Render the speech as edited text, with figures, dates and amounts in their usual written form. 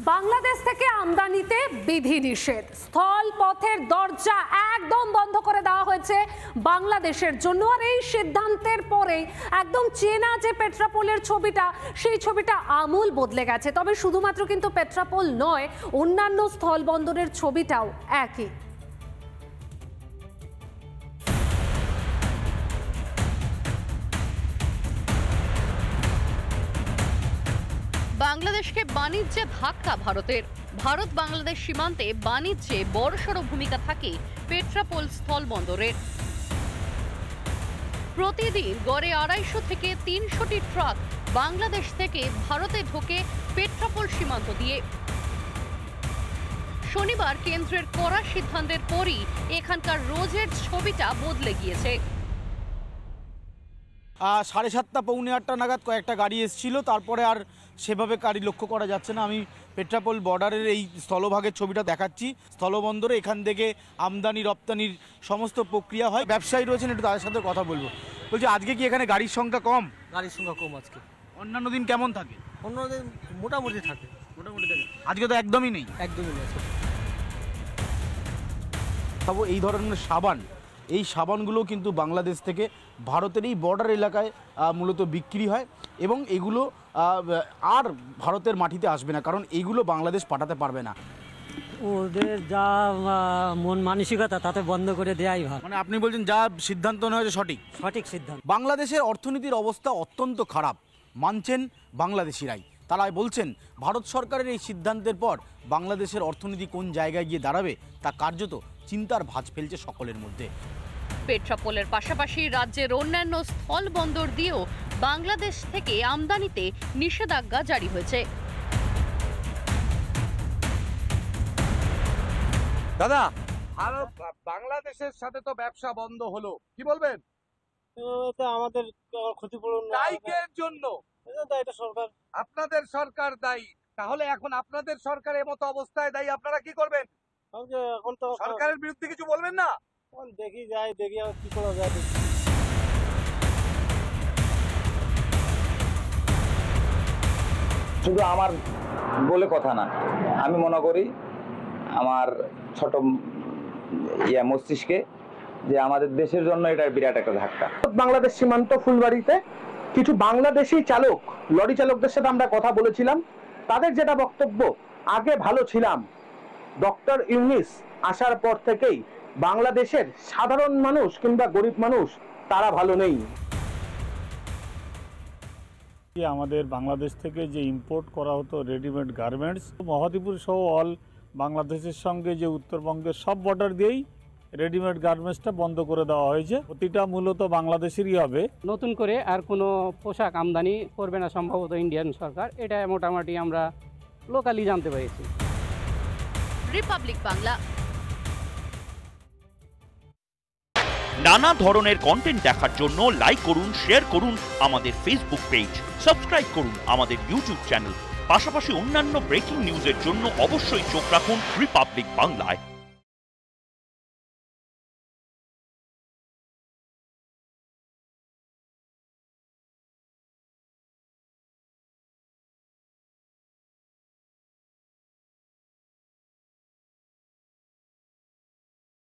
বাংলাদেশ থেকে আমদানিতে বিধিনিষেধ, স্থল পথের দরজা একদম বন্ধ করে দেওয়া হয়েছে বাংলাদেশের জন্য। আর এই সিদ্ধান্তের পরে একদম চেনা যে পেট্রাপোলের ছবিটা, সেই ছবিটা আমূল বদলে গেছে। তবে শুধুমাত্র কিন্তু পেট্রাপোল নয়, অন্যান্য স্থল বন্দরের ছবিটাও একই। বাংলাদেশকে বাণিজ্যে ধাক্কা ভারতের। ভারত বাংলাদেশ সীমান্তে বাণিজ্যে বড়সড় ভূমিকা থাকে পেট্রাপোল স্থল বন্দরের। প্রতিদিন গড়ে 250 থেকে 300টি ট্রাক বাংলাদেশ থেকে ভারতে ঢোকে পেট্রাপোল সীমান্ত দিয়ে। শনিবার কেন্দ্রের কড়া সিদ্ধান্তের পরই এখানকার রোজের ছবিটা বদলে গিয়েছে। 7:30 পৌনে 8টা নাগাদ কয়েকটা গাড়ি এসেছিল, তারপরে আর সেভাবে গাড়ি লক্ষ্য করা যাচ্ছে না। আমি পেট্রাপোল বর্ডারের এই স্থলভাগের ছবিটা দেখাচ্ছি। স্থলবন্দরে এখান থেকে আমদানি রপ্তানির সমস্ত প্রক্রিয়া হয়। ব্যবসায়ী রয়েছেন, একটু তাদের সাথে কথা বলবো। বলছি, আজকে কি এখানে গাড়ির সংখ্যা কম? গাড়ির সংখ্যা কম আজকে। অন্যান্য দিন কেমন থাকে? অন্য দিন মোটামুটি থাকে। আজকে তো একদমই নেই। একদমই নেই। তবে এই ধরনের সাবান, এই সাবানগুলো কিন্তু বাংলাদেশ থেকে ভারতের এই বর্ডার এলাকায় মূলত বিক্রি হয় এবং এগুলো আর ভারতের মাটিতে আসবে না, কারণ এইগুলো বাংলাদেশ পাঠাতে পারবে না। ওদের যা মন মানসিকতা তাতে বন্ধ করে দেয়াই ভালো। মানে আপনি বলছেন যা সিদ্ধান্ত নেওয়া হয়েছে সঠিক সিদ্ধান্ত। বাংলাদেশের অর্থনীতির অবস্থা অত্যন্ত খারাপ, মানছেন বাংলাদেশিরাই। তারা বলছেন ভারত সরকারের এই সিদ্ধান্তের পর বাংলাদেশের অর্থনীতি কোন জায়গায় গিয়ে দাঁড়াবে তা কার্যত চিন্তার ভাঁজ ফেলছে সকলের মধ্যে। পেট্রাপোলের পাশাপাশি রাজ্যের অন্যান্য স্থল বন্দর দিয়েও বাংলাদেশ থেকে আমদানিতে নিষেধাজ্ঞা জারি হয়েছে। দাদা, বাংলাদেশের সাথে তো ব্যবসা বন্ধ হলো, কি বলবেন? আমাদের ক্ষতিপূরণ দায়ীর জন্য এটা সরকার, আপনাদের সরকার দায়ী। তাহলে এখন আপনাদের সরকারের মতো অবস্থায় দায়ী, আপনারা কি করবেন? এখন তো সরকারের বিরুদ্ধে কিছু বলবেন না? দেখি কি করা যায়। শুধু আমার বলে কথা না, আমি মনে করি আমার ছোট মস্তিষ্কে যে আমাদের দেশের জন্য এটা বিরাট একটা ধাক্কা। বাংলাদেশ সীমান্ত ফুলবাড়িতে কিছু বাংলাদেশি চালক, লরি চালকদের সাথে আমরা কথা বলেছিলাম। তাদের যেটা বক্তব্য, আগে ভালো ছিলাম, ডক্টর ইউনিস আসার পর থেকেই বাংলাদেশের সাধারণ মানুষ কিংবা গরিব মানুষ তারা ভালো নেই। আমাদের বাংলাদেশ থেকে যে ইম্পোর্ট করা হতো রেডিমেড গার্মেন্টস, মহাদীপুর সহ অল বাংলাদেশের সঙ্গে যে উত্তরবঙ্গের সব বর্ডার দিয়েই রেডিমেড গার্মেন্টসটা বন্ধ করে দেওয়া হয়েছে। প্রতিটা মূলত বাংলাদেশেরই হবে। নতুন করে আর কোনো পোশাক আমদানি করবে না সম্ভবত ইন্ডিয়ান সরকার, এটা মোটামুটি আমরা লোকালি জানতে পেরেছি। রিপাবলিক বাংলা। নানা ধরনের কন্টেন্ট দেখার জন্য লাইক করুন, শেয়ার করুন আমাদের ফেসবুক পেজ, সাবস্ক্রাইব করুন আমাদের ইউটিউব চ্যানেল। পাশাপাশি অন্যান্য ব্রেকিং নিউজের জন্য অবশ্যই চোখ রাখুন রিপাবলিক বাংলায়।